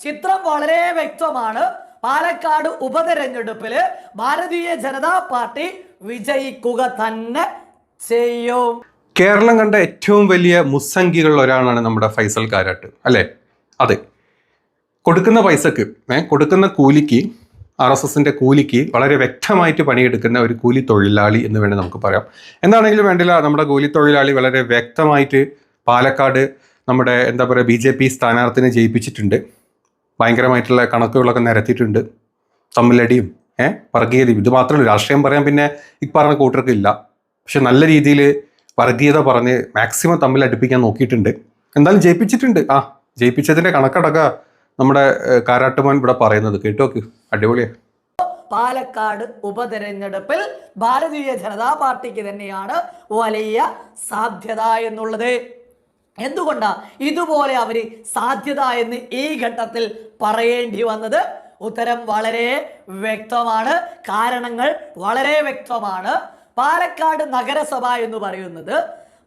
ചിത്രം വളരെ വ്യക്തമാണ്. പാലക്കാട് ഉപതെരഞ്ഞെടുപ്പില് ഭാരതീയ ജനതാ പാർട്ടി വിജയിക്കുക തന്നെ ചെയ്യും. കേരളം കണ്ട ഏറ്റവും വലിയ മുസ്സംഗികളിൽ ഒരാളാണ് നമ്മുടെ ഫൈസൽ കാരാട്ട് അല്ലേ? അതെ, കൊടുക്കുന്ന പൈസക്ക് കൊടുക്കുന്ന കൂലിക്ക് RSSന്റെ കൂലിക്ക് വളരെ വ്യക്തമായിട്ട് പണിയെടുക്കുന്ന ഒരു കൂലി തൊഴിലാളി എന്ന് വേണ്ടി നമുക്ക് പറയാം. എന്താണെങ്കിലും വേണ്ടില്ല, നമ്മുടെ കൂലി തൊഴിലാളി വളരെ വ്യക്തമായിട്ട് പാലക്കാട് നമ്മുടെ BJP സ്ഥാനാർത്ഥിനെ ജയിപ്പിച്ചിട്ടുണ്ട്. ഭയങ്കരമായിട്ടുള്ള കണക്കുകളൊക്കെ നിരത്തിയിട്ടുണ്ട്. തമ്മിലടിയും വർഗീയതയും ഇത് മാത്രമല്ല, രാഷ്ട്രീയം പറയാൻ പിന്നെ ഈ പറഞ്ഞ കൂട്ടർക്ക് ഇല്ല. പക്ഷെ നല്ല രീതിയിൽ വർഗീയത പറഞ്ഞ് മാക്സിമം തമ്മിൽ അടുപ്പിക്കാൻ നോക്കിയിട്ടുണ്ട്. എന്തായാലും ജയിപ്പിച്ചിട്ടുണ്ട്. ജയിപ്പിച്ചതിന്റെ കണക്കടക്ക നമ്മുടെ കാരാട്ടുമാൻ ഇവിടെ പറയുന്നത് കേട്ടോക്ക്, അടിപൊളിയാണ്. പാലക്കാട് ഉപതെരഞ്ഞെടുപ്പിൽ ഭാരതീയ ജനതാ പാർട്ടിക്ക് തന്നെയാണ് വലിയ സാധ്യത എന്നുള്ളത്. എന്തുകൊണ്ടാ ഇതുപോലെ അവര് സാധ്യത എന്ന് ഈ ഘട്ടത്തിൽ പറയേണ്ടി വന്നത്? ഉത്തരം വളരെ വ്യക്തമാണ്, കാരണങ്ങൾ വളരെ വ്യക്തമാണ്. പാലക്കാട് നഗരസഭ എന്ന് പറയുന്നത്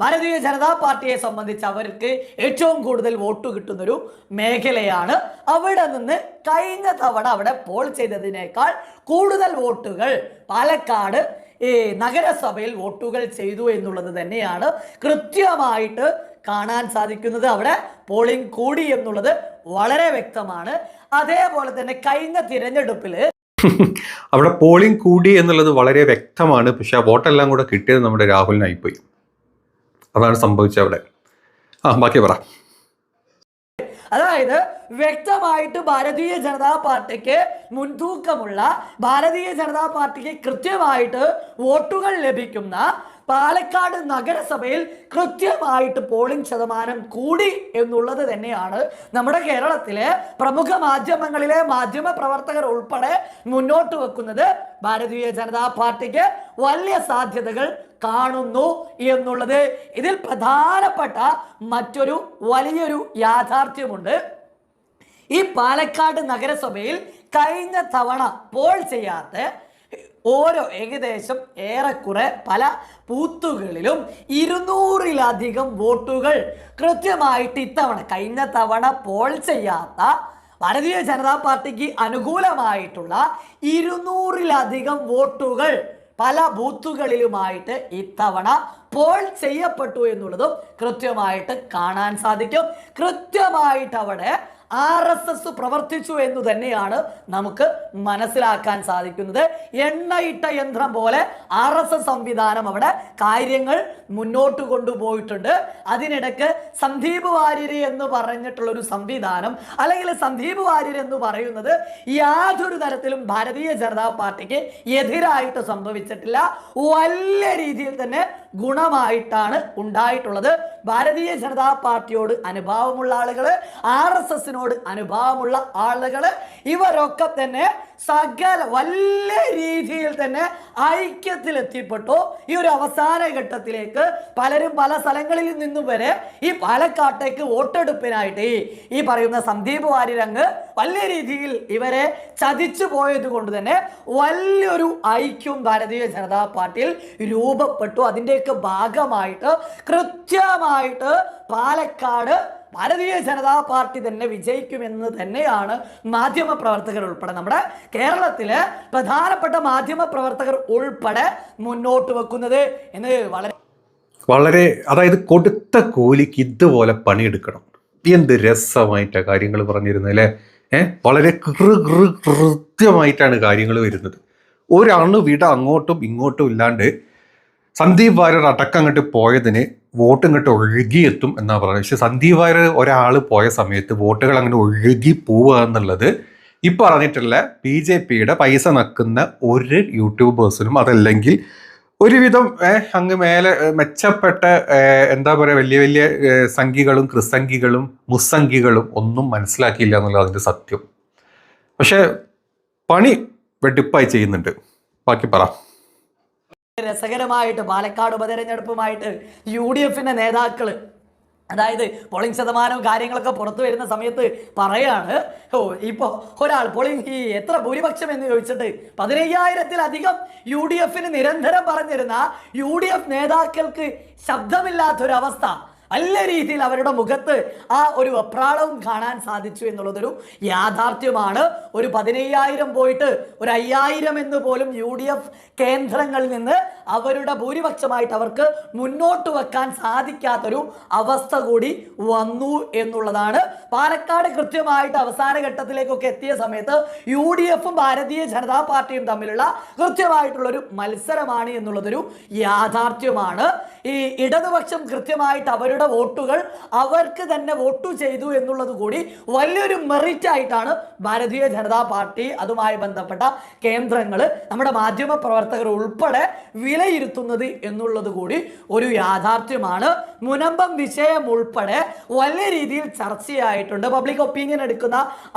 ഭാരതീയ ജനതാ പാർട്ടിയെ സംബന്ധിച്ച് അവർക്ക് ഏറ്റവും കൂടുതൽ വോട്ട് കിട്ടുന്നൊരു മേഖലയാണ്. അവിടെ നിന്ന് കഴിഞ്ഞ തവണ അവിടെ പോൾ ചെയ്തതിനേക്കാൾ കൂടുതൽ വോട്ടുകൾ പാലക്കാട് നഗരസഭയിൽ വോട്ടുകൾ ചെയ്തു എന്നുള്ളത് തന്നെയാണ് കൃത്യമായിട്ട് കാണാൻ സാധിക്കുന്നത്. അവിടെ പോളിംഗ് കൂടി എന്നുള്ളത് വളരെ വ്യക്തമാണ്. അതേപോലെ തന്നെ കഴിഞ്ഞ തിരഞ്ഞെടുപ്പില് അവിടെ പോളിംഗ് കൂടി എന്നുള്ളത് വളരെ വ്യക്തമാണ്. പക്ഷെ ആ വോട്ടെല്ലാം കൂടെ കിട്ടിയത് നമ്മുടെ രാഹുലിനായിപ്പോയി. അതാണ് സംഭവിച്ചത് അവിടെ. ബാക്കി പറ. അതായത് വ്യക്തമായിട്ട് ഭാരതീയ ജനതാ പാർട്ടിക്ക് മുൻതൂക്കമുള്ള, ഭാരതീയ ജനതാ പാർട്ടിക്ക് കൃത്യമായിട്ട് വോട്ടുകൾ ലഭിക്കുന്ന പാലക്കാട് നഗരസഭയിൽ കൃത്യമായിട്ട് പോളിംഗ് ശതമാനം കൂടി എന്നുള്ളത് തന്നെയാണ് നമ്മുടെ കേരളത്തിലെ പ്രമുഖ മാധ്യമങ്ങളിലെ മാധ്യമ പ്രവർത്തകർ ഉൾപ്പെടെ മുന്നോട്ട് വെക്കുന്നത്. ഭാരതീയ ജനതാ പാർട്ടിക്ക് വലിയ സാധ്യതകൾ കാണുന്നു എന്നുള്ളത്. ഇതിൽ പ്രധാനപ്പെട്ട മറ്റൊരു വലിയൊരു യാഥാർത്ഥ്യമുണ്ട്. ഈ പാലക്കാട് നഗരസഭയിൽ കഴിഞ്ഞ തവണ പോൾ ചെയ്യാത്ത ഓരോ ഏകദേശം ഏറെക്കുറെ പല ബൂത്തുകളിലും 200-ലധികം വോട്ടുകൾ കൃത്യമായിട്ട് ഇത്തവണ കഴിഞ്ഞ തവണ പോൾ ചെയ്യാത്ത ഭാരതീയ ജനതാ പാർട്ടിക്ക് അനുകൂലമായിട്ടുള്ള 200-ലധികം വോട്ടുകൾ പല ബൂത്തുകളിലുമായിട്ട് ഇത്തവണ പോൾ ചെയ്യപ്പെട്ടു എന്നുള്ളതും കൃത്യമായിട്ട് കാണാൻ സാധിക്കും. കൃത്യമായിട്ട് അവിടെ RSS പ്രവർത്തിച്ചു എന്ന് തന്നെയാണ് നമുക്ക് മനസ്സിലാക്കാൻ സാധിക്കുന്നത്. എണ്ണയിട്ട യന്ത്രം പോലെ RSS സംവിധാനം അവിടെ കാര്യങ്ങൾ മുന്നോട്ട് കൊണ്ടുപോയിട്ടുണ്ട്. അതിനിടയ്ക്ക് സന്ദീപ് വാര്യർ എന്ന് പറഞ്ഞിട്ടുള്ള ഒരു സംവിധാനം, അല്ലെങ്കിൽ സന്ദീപ് വാര്യർ എന്ന് പറയുന്നത് യാതൊരു തരത്തിലും ഭാരതീയ ജനതാ പാർട്ടിക്ക് എതിരായിട്ട് സംഭവിച്ചിട്ടില്ല. വലിയ രീതിയിൽ തന്നെ ഗുണമായിട്ടാണ് ഉണ്ടായിട്ടുള്ളത്. ഭാരതീയ ജനതാ പാർട്ടിയോട് അനുഭാവമുള്ള ആളുകൾ, RSSനോട് അനുഭാവമുള്ള ആളുകൾ, ഇവരൊക്കെ തന്നെ സകല വലിയ രീതിയിൽ തന്നെ ഐക്യത്തിലെത്തിപ്പെട്ടു. ഈ ഒരു അവസാന ഘട്ടത്തിലേക്ക് പലരും പല സ്ഥലങ്ങളിൽ നിന്നും വരെ ഈ പാലക്കാട്ടേക്ക് വോട്ടെടുപ്പിനായിട്ട് ഈ പറയുന്ന സന്ദീപ് വാര്യരങ്ങ് വലിയ രീതിയിൽ ഇവരെ ചതിച്ചു പോയത് കൊണ്ട് തന്നെ വലിയൊരു ഐക്യം ഭാരതീയ ജനതാ പാർട്ടിയിൽ രൂപപ്പെട്ടു. അതിൻ്റെയൊക്കെ ഭാഗമായിട്ട് കൃത്യമായിട്ട് പാലക്കാട് ഭാരതീയ ജനതാ പാർട്ടി തന്നെ വിജയിക്കുമെന്ന് തന്നെയാണ് മാധ്യമ പ്രവർത്തകർ ഉൾപ്പെടെ, നമ്മുടെ കേരളത്തിലെ പ്രധാനപ്പെട്ട മാധ്യമ പ്രവർത്തകർ ഉൾപ്പെടെ മുന്നോട്ട് വെക്കുന്നത് എന്ന് വളരെ അതായത് കൊടുത്ത കൂലിക്ക് ഇതുപോലെ പണിയെടുക്കണം. എന്ത് രസമായിട്ടാണ് കാര്യങ്ങൾ പറഞ്ഞിരുന്നത് അല്ലേ? വളരെ കൃത്യമായിട്ടാണ് കാര്യങ്ങൾ വരുന്നത്. ഒരണു വിട അങ്ങോട്ടും ഇങ്ങോട്ടും ഇല്ലാണ്ട് സന്ദീപ് വാര്യർ അടക്കം അങ്ങോട്ട് പോയതിന് വോട്ട് ഇങ്ങോട്ട് ഒഴുകിയെത്തും എന്നാണ് പറയുന്നത്. പക്ഷെ സന്ദീപ് വാര്യർ ഒരാൾ പോയ സമയത്ത് വോട്ടുകൾ അങ്ങനെ ഒഴുകി പോവുക എന്നുള്ളത് ഈ പറഞ്ഞിട്ടുള്ള BJPയുടെ പൈസ നക്കുന്ന ഒരു യൂട്യൂബേഴ്സിനും അതല്ലെങ്കിൽ ഒരുവിധം അങ്ങ് മേലെ മെച്ചപ്പെട്ട വലിയ വലിയ സംഘികളും ക്രിസംഘികളും മുസ്സംഘികളും ഒന്നും മനസ്സിലാക്കിയില്ല എന്നുള്ളത് അതിൻ്റെ സത്യം. പക്ഷെ പണി വെട്ടിപ്പായി ചെയ്യുന്നുണ്ട്. ബാക്കി പറ. രസകരമായിട്ട് പാലക്കാട് ഉപതെരഞ്ഞെടുപ്പുമായിട്ട് UDFന്റെ നേതാക്കള്, അതായത് പോളിംഗ് ശതമാനവും കാര്യങ്ങളൊക്കെ പുറത്തു വരുന്ന സമയത്ത് പറയാണ്, ഇപ്പോൾ ഒരാൾ പോളിംഗ് എത്ര ഭൂരിപക്ഷം എന്ന് ചോദിച്ചിട്ട് 15,000-ലധികം UDFന് നിരന്തരം പറഞ്ഞിരുന്ന UDF നേതാക്കൾക്ക് ശബ്ദമില്ലാത്തൊരവസ്ഥ. നല്ല രീതിയിൽ അവരുടെ മുഖത്ത് ആ ഒരു വെപ്രാളവും കാണാൻ സാധിച്ചു എന്നുള്ളതൊരു യാഥാർത്ഥ്യമാണ്. ഒരു 15,000 പോയിട്ട് ഒരു 5,000 എന്ന് പോലും UDF കേന്ദ്രങ്ങളിൽ നിന്ന് അവരുടെ ഭൂരിപക്ഷമായിട്ട് അവർക്ക് മുന്നോട്ട് വെക്കാൻ സാധിക്കാത്തൊരു അവസ്ഥ കൂടി വന്നു എന്നുള്ളതാണ്. പാലക്കാട് കൃത്യമായിട്ട് അവസാന ഘട്ടത്തിലേക്കൊക്കെ എത്തിയ സമയത്ത് UDFും ഭാരതീയ ജനതാ പാർട്ടിയും തമ്മിലുള്ള കൃത്യമായിട്ടുള്ളൊരു മത്സരമാണ് എന്നുള്ളതൊരു യാഥാർത്ഥ്യമാണ്. ഈ ഇടതുപക്ഷം കൃത്യമായിട്ട് അവരുടെ വോട്ടുകൾ അവർക്ക് തന്നെ വോട്ട് ചെയ്തു എന്നുള്ളത് കൂടി വലിയൊരു മെറിറ്റ് ആയിട്ടാണ് ഭാരതീയ ജനതാ പാർട്ടി അതുമായി ബന്ധപ്പെട്ട കേന്ദ്രങ്ങൾ നമ്മുടെ മാധ്യമ പ്രവർത്തകർ ഉൾപ്പെടെ വിലയിരുത്തുന്നത് എന്നുള്ളത് കൂടി ഒരു യാഥാർത്ഥ്യമാണ്. മുനമ്പം വിഷയം ഉൾപ്പെടെ വലിയ രീതിയിൽ ചർച്ചയായിട്ടുണ്ട്. പബ്ലിക് ഒപ്പീനിയൻ എടുക്കുന്ന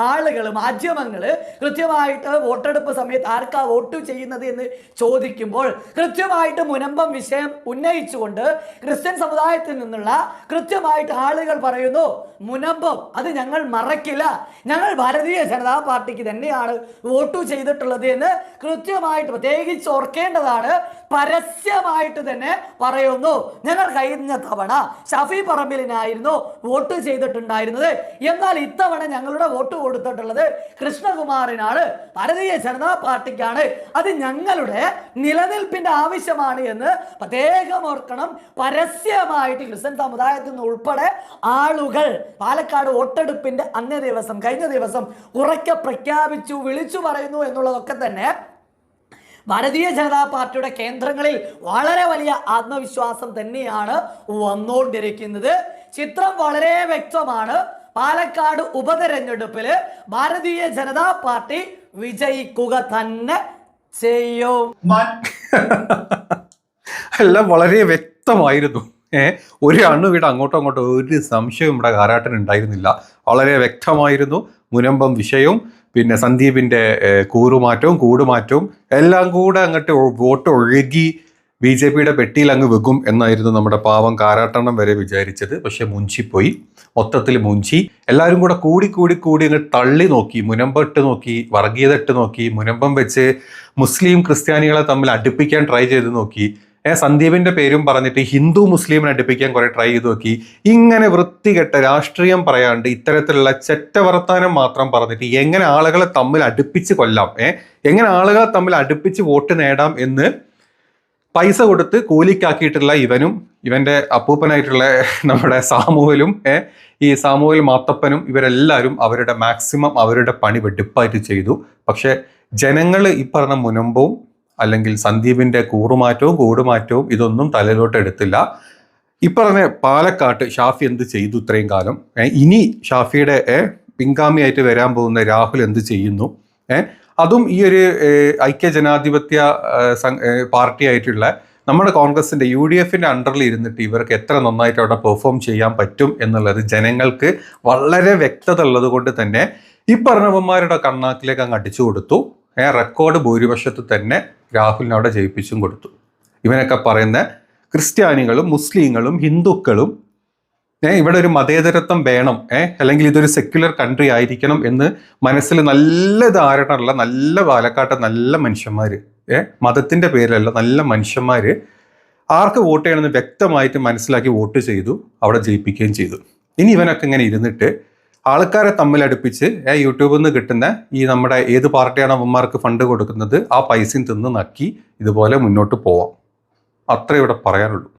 ആളുകൾ, മാധ്യമങ്ങൾ കൃത്യമായിട്ട് വോട്ടെടുപ്പ് സമയത്ത് ആർക്കാ വോട്ട് ചെയ്യുന്നത് എന്ന് ചോദിക്കുമ്പോൾ കൃത്യമായിട്ട് മുനമ്പം വിഷയം ഉന്നയിച്ചുകൊണ്ട് ക്രിസ്ത്യൻ സമുദായത്തിൽ നിന്നുള്ള കൃത്യമായിട്ട് ആളുകൾ പറയുന്നു, മുനമ്പം അത് ഞങ്ങൾ മറക്കില്ല, ഞങ്ങൾ ഭാരതീയ ജനതാ പാർട്ടിക്ക് തന്നെയാണ് വോട്ട് ചെയ്തിട്ടുള്ളത് എന്ന് കൃത്യമായിട്ട് പ്രത്യേകിച്ച് ഓർക്കേണ്ടതാണ്. പരസ്യമായിട്ട് തന്നെ പറയുന്നു, ഞങ്ങൾ കഴിഞ്ഞ തവണ ഷഫി പറമ്പിലിനായിരുന്നു വോട്ട് ചെയ്തിട്ടുണ്ടായിരുന്നത്, എന്നാൽ ഇത്തവണ ഞങ്ങളുടെ വോട്ട് കൊടുത്തിട്ടുള്ളത് കൃഷ്ണകുമാറിനാണ്, ഭാരതീയ ജനതാ പാർട്ടിക്കാണ്, അത് ഞങ്ങളുടെ നിലനിൽപ്പിന്റെ ആവശ്യമാണ് എന്ന് പ്രത്യേകം ഓർക്കണം. പരസ്യമായിട്ട് ക്രിസ്ത്യൻ സമുദായത്തിൽ നിന്ന് ഉൾപ്പെടെ ആളുകൾ പാലക്കാട് വോട്ടെടുപ്പിന്റെ കഴിഞ്ഞ ദിവസം ഉറക്കെ പ്രഖ്യാപിച്ചു, വിളിച്ചു പറയുന്നു എന്നുള്ളതൊക്കെ തന്നെ ഭാരതീയ ജനതാ പാർട്ടിയുടെ കേന്ദ്രങ്ങളിൽ വളരെ വലിയ ആത്മവിശ്വാസം തന്നെയാണ് വന്നുകൊണ്ടിരിക്കുന്നത്. ചിത്രം വളരെ വ്യക്തമാണ്. പാലക്കാട് ഉപതെരഞ്ഞെടുപ്പിൽ ഭാരതീയ ജനതാ പാർട്ടി വിജയിക്കുക തന്നെ ചെയ്യും. എല്ലാം വളരെ വ്യക്തമായിരുന്നു. ഒരു അണുവിട അങ്ങോട്ടോ അങ്ങോട്ടോ ഒരു സംശയവും ഇവിടെ കാരാട്ടന് ഉണ്ടായിരുന്നില്ല. വളരെ വ്യക്തമായിരുന്നു. മുനമ്പം വിഷയവും പിന്നെ സന്ദീപിന്റെ കൂറുമാറ്റവും കൂടുമാറ്റവും എല്ലാം കൂടെ അങ്ങോട്ട് വോട്ട് ഒഴുകി BJPയുടെ പെട്ടിയിൽ അങ്ങ് വെക്കും എന്നായിരുന്നു നമ്മുടെ പാവം കാരാട്ടണം വരെ വിചാരിച്ചത്. പക്ഷെ മുഞ്ചിപ്പോയി, മൊത്തത്തിൽ മുഞ്ചി. എല്ലാവരും കൂടെ കൂടി അങ്ങ് തള്ളി നോക്കി, മുനമ്പം ഇട്ട് നോക്കി, വർഗീയത ഇട്ട് നോക്കി, മുനമ്പം വെച്ച് മുസ്ലിം ക്രിസ്ത്യാനികളെ തമ്മിൽ അടുപ്പിക്കാൻ ട്രൈ ചെയ്ത് നോക്കി. സന്ദീപിന്റെ പേരും പറഞ്ഞിട്ട് ഹിന്ദു മുസ്ലിമിനെ അടുപ്പിക്കാൻ കുറെ ട്രൈ ചെയ്ത് നോക്കി. ഇങ്ങനെ വൃത്തികെട്ട രാഷ്ട്രീയം പറയാണ്ട് ഇത്തരത്തിലുള്ള ചെറ്റവർത്താനം മാത്രം പറഞ്ഞിട്ട് എങ്ങനെ ആളുകളെ തമ്മിൽ അടുപ്പിച്ച് കൊല്ലാം, എങ്ങനെ ആളുകളെ തമ്മിൽ അടുപ്പിച്ച് വോട്ട് നേടാം എന്ന് പൈസ കൊടുത്ത് കൂലിക്കാക്കിയിട്ടുള്ള ഇവനും ഇവന്റെ അപ്പൂപ്പനായിട്ടുള്ള നമ്മുടെ സാമുവലും ഈ സാമുവൽ മാത്തപ്പനും ഇവരെല്ലാവരും അവരുടെ മാക്സിമം അവരുടെ പണി വെടിപ്പായിട്ട് ചെയ്തു. പക്ഷെ ജനങ്ങൾ ഈ പറഞ്ഞ മുനമ്പവും അല്ലെങ്കിൽ സന്ദീപിന്റെ കൂറുമാറ്റവും കൂടുമാറ്റവും ഇതൊന്നും തലയിലോട്ട് എടുത്തില്ല. ഈ പറഞ്ഞ പാലക്കാട്ട് ഷാഫി എന്ത് ചെയ്തു ഇത്രയും കാലം, ഇനി ഷാഫിയുടെ പിൻഗാമിയായിട്ട് വരാൻ പോകുന്ന രാഹുൽ എന്ത് ചെയ്യുന്നു, അതും ഈ ഒരു ഐക്യജനാധിപത്യ പാർട്ടി ആയിട്ടുള്ള നമ്മുടെ കോൺഗ്രസിന്റെ UDFന്റെ അണ്ടറിൽ ഇരുന്നിട്ട് ഇവർക്ക് എത്ര നന്നായിട്ട് അവിടെ പെർഫോം ചെയ്യാൻ പറ്റും എന്നുള്ളത് ജനങ്ങൾക്ക് വളരെ വ്യക്തത ഉള്ളത് കൊണ്ട് തന്നെ ഈ പറഞ്ഞവന്മാരുടെ കണ്ണാക്കിലേക്ക് അങ്ങ് അടിച്ചു കൊടുത്തു. റെക്കോർഡ് ഭൂരിപക്ഷത്തിൽ തന്നെ രാഹുലിനെ അവിടെ ജയിപ്പിച്ചും കൊടുത്തു. ഇവനൊക്കെ പറയുന്ന ക്രിസ്ത്യാനികളും മുസ്ലിങ്ങളും ഹിന്ദുക്കളും ഇവിടെ ഒരു മതേതരത്വം വേണം, അല്ലെങ്കിൽ ഇതൊരു സെക്യുലർ കൺട്രി ആയിരിക്കണം എന്ന് മനസ്സിൽ നല്ല ധാരണയുള്ള നല്ല പാലക്കാട്ടെ നല്ല മനുഷ്യന്മാര്, മതത്തിന്റെ പേരിലല്ല നല്ല മനുഷ്യന്മാര് ആർക്ക് വോട്ട് ചെയ്യണമെന്ന് വ്യക്തമായിട്ട് മനസ്സിലാക്കി വോട്ട് ചെയ്തു, അവിടെ ജയിപ്പിക്കുകയും ചെയ്തു. ഇനി ഇവനൊക്കെ ഇങ്ങനെ ഇരുന്നിട്ട് ആൾക്കാരെ തമ്മിൽ അടുപ്പിച്ച് യൂട്യൂബിൽ നിന്ന് കിട്ടുന്ന ഈ നമ്മുടെ ഏത് പാർട്ടിയാണ് അവന്മാർക്ക് ഫണ്ട് കൊടുക്കുന്നത് ആ പൈസയും തിന്ന് നക്കി ഇതുപോലെ മുന്നോട്ട് പോവാം. അത്രേ ഇവിടെ പറയാനുള്ളൂ.